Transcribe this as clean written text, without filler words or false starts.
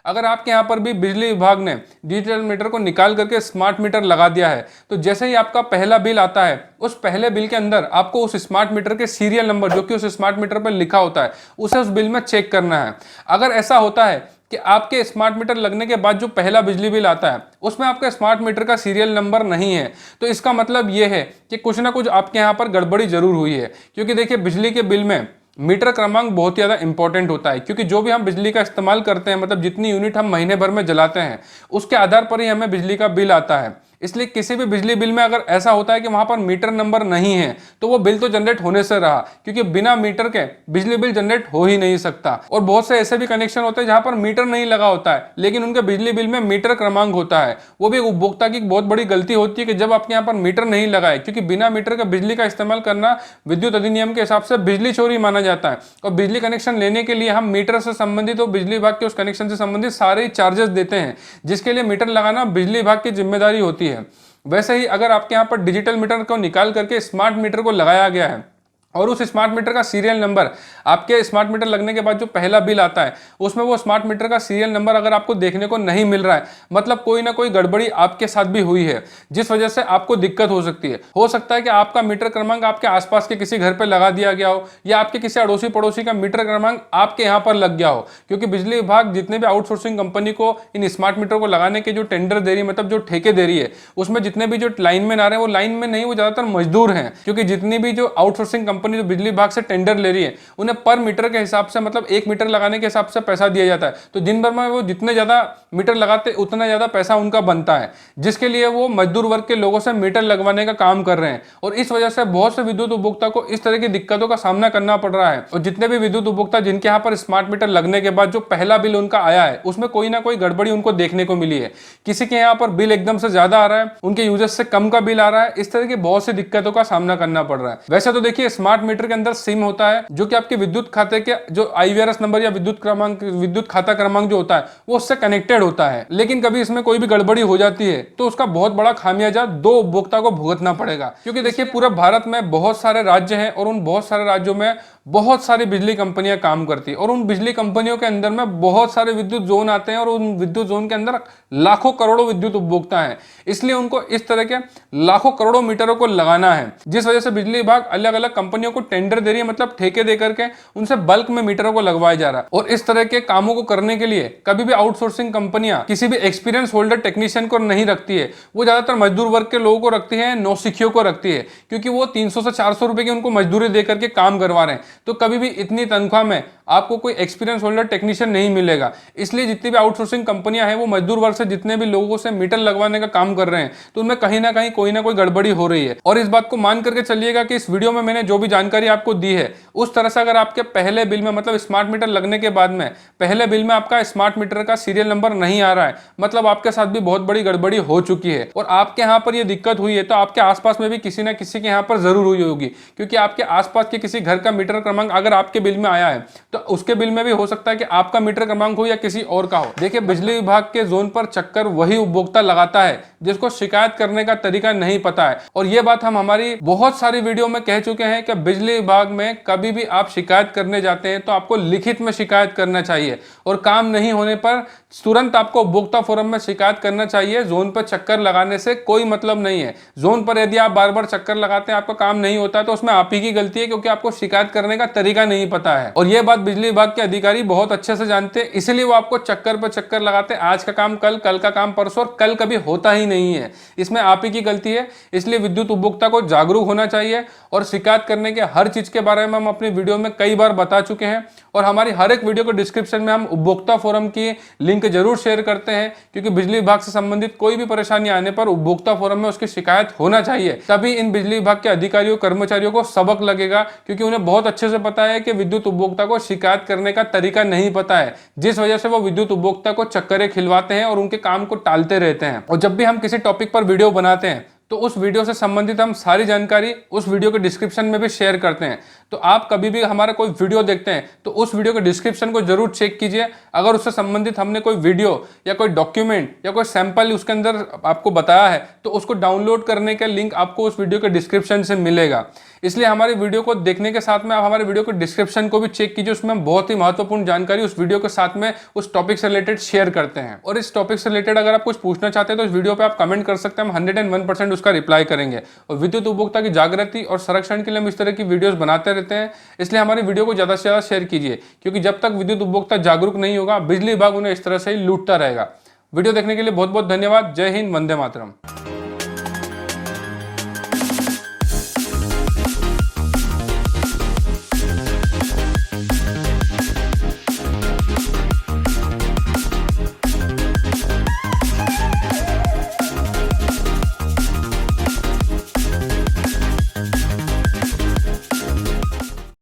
अगर आपके यहाँ पर भी बिजली विभाग ने डिजिटल मीटर को निकाल करके स्मार्ट मीटर लगा दिया है, तो जैसे ही आपका पहला बिल आता है, उस पहले बिल के अंदर आपको उस स्मार्ट मीटर के सीरियल नंबर जो कि उस स्मार्ट मीटर पर लिखा होता है, उसे उस बिल में चेक करना है। अगर ऐसा होता है कि आपके स्मार्ट मीटर लगने के बाद जो पहला बिजली बिल आता है उसमें आपका स्मार्ट मीटर का सीरियल नंबर नहीं है, तो इसका मतलब यह है कि कुछ ना कुछ आपके यहाँ पर गड़बड़ी जरूर हुई है। क्योंकि देखिए, बिजली के बिल में मीटर क्रमांक बहुत ज़्यादा इंपॉर्टेंट होता है, क्योंकि जो भी हम बिजली का इस्तेमाल करते हैं, मतलब जितनी यूनिट हम महीने भर में जलाते हैं, उसके आधार पर ही हमें बिजली का बिल आता है। इसलिए किसी भी बिजली बिल में अगर ऐसा होता है कि वहां पर मीटर नंबर नहीं है, तो वो बिल तो जनरेट होने से रहा, क्योंकि बिना मीटर के बिजली बिल जनरेट हो ही नहीं सकता। और बहुत से ऐसे भी कनेक्शन होते हैं जहां पर मीटर नहीं लगा होता है, लेकिन उनके बिजली बिल में मीटर क्रमांक होता है। वो भी उपभोक्ता की बहुत बड़ी गलती होती है कि जब आपके यहाँ पर मीटर नहीं लगाए, क्योंकि बिना मीटर का बिजली का इस्तेमाल करना विद्युत अधिनियम के हिसाब से बिजली चोरी माना जाता है। और बिजली कनेक्शन लेने के लिए हम मीटर से संबंधित और बिजली विभाग के उस कनेक्शन से संबंधित सारे चार्जेस देते हैं, जिसके लिए मीटर लगाना बिजली विभाग की जिम्मेदारी होती है। वैसे ही अगर आपके यहाँ पर डिजिटल मीटर को निकाल करके स्मार्ट मीटर को लगाया गया है और उस स्मार्ट मीटर का सीरियल नंबर आपके स्मार्ट मीटर लगने के बाद जो पहला बिल आता है उसमें वो स्मार्ट मीटर का सीरियल नंबर अगर आपको देखने को नहीं मिल रहा है, मतलब कोई ना कोई गड़बड़ी आपके साथ भी हुई है, जिस वजह से आपको दिक्कत हो सकती है। हो सकता है कि आपका मीटर क्रमांक आपके आसपास के किसी घर पर लगा दिया गया हो, या आपके किसी अड़ोसी पड़ोसी का मीटर क्रमांक आपके यहाँ पर लग गया हो। क्योंकि बिजली विभाग जितने भी आउटसोर्सिंग कंपनी को इन स्मार्ट मीटर को लगाने के जो टेंडर दे रही है, मतलब जो ठेके दे रही है, उसमें जितने भी जो लाइनमैन आ रहे हैं वो लाइनमैन नहीं, वो ज्यादातर मजदूर हैं। क्योंकि जितनी भी जो आउटसोर्सिंग कंपनी जो बिजली विभाग से टेंडर ले रही है, उन्हें पर मीटर के हिसाब से, मतलब 1 मीटर लगाने के हिसाब से पैसा दिया जाता है। तो दिन भर में वो जितने ज्यादा मीटर लगाते उतना ज्यादा पैसा उनका बनता है, जिसके लिए वो मजदूर वर्ग के लोगों से मीटर लगवाने का काम कर रहे हैं। और इस वजह से बहुत से विद्युत उपभोक्ता को इस तरह की दिक्कतों का सामना करना पड़ रहा है। और जितने भी विद्युत उपभोक्ता जिनके यहाँ पर स्मार्ट मीटर लगने के बाद जो पहला बिल उनका आया है, उसमें कोई ना कोई गड़बड़ी उनको देखने को मिली है। किसी के यहाँ पर बिल एकदम से ज्यादा आ रहा है, उनके यूजर्स से कम का बिल आ रहा है। इस तरह की बहुत सी दिक्कतों का सामना करना पड़ रहा है। वैसे तो देखिए, स्मार्ट मीटर के अंदर सिम होता है, जो कि आपके विद्युत खाते के जो IVRS नंबर या विद्युत खाता क्रमांक जो होता है वो उससे कनेक्टेड होता है। लेकिन कभी इसमें कोई भी गड़बड़ी हो जाती है तो उसका बहुत बड़ा खामियाजा दो उपभोक्ता को भुगतना पड़ेगा। क्योंकि देखिए, पूरे भारत में बहुत सारे राज्य हैं और उन बहुत सारे राज्यों में बहुत सारी बिजली कंपनियां काम करती है, और उन बिजली कंपनियों के अंदर में बहुत सारे विद्युत जोन आते हैं, और उन विद्युत जोन के अंदर लाखों करोड़ों विद्युत उपभोक्ता हैं। इसलिए उनको इस तरह के लाखों करोड़ों मीटरों को लगाना है, जिस वजह से बिजली विभाग अलग अलग कंपनियों को टेंडर दे रही है, मतलब ठेके दे करके उनसे बल्क में मीटरों को लगवाया जा रहा है। और इस तरह के कामों को करने के लिए कभी भी आउटसोर्सिंग कंपनियां किसी भी एक्सपीरियंस होल्डर टेक्नीशियन को नहीं रखती है। वो ज्यादातर मजदूर वर्ग के लोगों को रखती है, नौसिखियों को रखती है, क्योंकि वो 300 से 400 रुपए की उनको मजदूरी दे करके काम करवा रहे हैं। तो कभी भी इतनी तनख्वाह में आपको कोई एक्सपीरियंस होल्डर टेक्नीशियन नहीं मिलेगा। इसलिए जितनी भी आउटसोर्सिंग कंपनियां हैं वो मजदूर वर्ग से जितने भी लोगों से मीटर लगवाने का काम कर रहे हैं, तो उनमें कहीं ना कहीं कोई ना कोई गड़बड़ी हो रही है। और इस बात को मान करके चलिएगा कि इस वीडियो में मैंने जो भी जानकारी आपको दी है, उस तरह से अगर आपके पहले बिल में, मतलब स्मार्ट मीटर लगने के बाद में पहले बिल में आपका स्मार्ट मीटर का सीरियल नंबर नहीं आ रहा है, मतलब आपके साथ भी बहुत बड़ी गड़बड़ी हो चुकी है। और आपके यहाँ पर यह दिक्कत हुई है तो आपके आसपास में भी किसी ना किसी के यहाँ पर जरूर हुई होगी, क्योंकि आपके आसपास के किसी घर का मीटर क्रमांक अगर आपके बिल में आया है तो उसके बिल में भी हो सकता है कि आपका मीटर क्रमांक हो या किसी और का हो। देखिए, बिजली विभाग के जोन पर चक्कर वही उपभोक्ता लगाता है जिसको शिकायत करने का तरीका नहीं पता है। और यह बात हम हमारी बहुत सारी वीडियो में कह चुके हैं कि बिजली विभाग में कभी भी आप शिकायत करने जाते हैं तो आपको लिखित में शिकायत करना चाहिए, और काम नहीं होने पर तुरंत आपको उपभोक्ता फोरम में शिकायत करना चाहिए। जोन पर चक्कर लगाने से कोई मतलब नहीं है। जोन पर यदि आप बार बार चक्कर लगाते हैं, आपका काम नहीं होता है, तो उसमें आप ही की गलती है, क्योंकि आपको शिकायत करने का तरीका नहीं पता है। और यह बात बिजली विभाग के अधिकारी बहुत अच्छे से जानते हैं, इसलिए वो आपको चक्कर पर चक्कर लगाते हैं। आज का काम कल, कल का काम परसों, और कल कभी होता ही नहीं है। इसमें आप ही की गलती है। इसलिए विद्युत उपभोक्ता को जागरूक होना चाहिए, और शिकायत करने के हर चीज के बारे में हम अपनी वीडियो में कई बार बता चुके हैं। और हमारी हर एक वीडियो के डिस्क्रिप्शन में हम उपभोक्ता फोरम की लिंक जरूर शेयर करते हैं, क्योंकि बिजली विभाग से संबंधित कोई भी परेशानी आने पर उपभोक्ता फोरम में उसकी शिकायत होना चाहिए। तभी इन बिजली विभाग के अधिकारियों कर्मचारियों को सबक लगेगा, क्योंकि उन्हें बहुत अच्छे से पता है कि विद्युत उपभोक्ता को शिकायत करने का तरीका नहीं पता है, जिस वजह से वो विद्युत उपभोक्ता को चक्करें खिलवाते हैं और उनके काम को टालते रहते हैं। और जब भी हम किसी टॉपिक पर वीडियो बनाते हैं तो उस वीडियो से संबंधित हम सारी जानकारी उस वीडियो के डिस्क्रिप्शन में भी शेयर करते हैं। तो आप कभी भी हमारा कोई वीडियो देखते हैं तो उस वीडियो के डिस्क्रिप्शन को जरूर चेक कीजिए। अगर उससे संबंधित हमने कोई वीडियो या कोई डॉक्यूमेंट या कोई सैंपल उसके अंदर आपको बताया है तो उसको डाउनलोड करने का लिंक आपको उस वीडियो के डिस्क्रिप्शन से मिलेगा। इसलिए हमारी वीडियो को देखने के साथ में आप हमारे वीडियो के डिस्क्रिप्शन को भी चेक कीजिए, उसमें हम बहुत ही महत्वपूर्ण जानकारी उस वीडियो के साथ में उस टॉपिक से रिलेटेड शेयर करते हैं। और इस टॉपिक से रिलेटेड अगर आप कुछ पूछना चाहते हैं तो इस वीडियो पे आप कमेंट कर सकते हैं, हम 101% उसका रिप्लाई करेंगे। और विद्युत उपभोक्ता की जागृति और संरक्षण के लिए हम इस तरह की वीडियोस बनाते रहते हैं, इसलिए हमारी वीडियो को ज्यादा से ज्यादा शेयर कीजिए, क्योंकि जब तक विद्युत उपभोक्ता जागरूक नहीं होगा बिजली विभाग उन्हें इस तरह से ही लूटता रहेगा। वीडियो देखने के लिए बहुत बहुत धन्यवाद। जय हिंद, वंदे मातरम।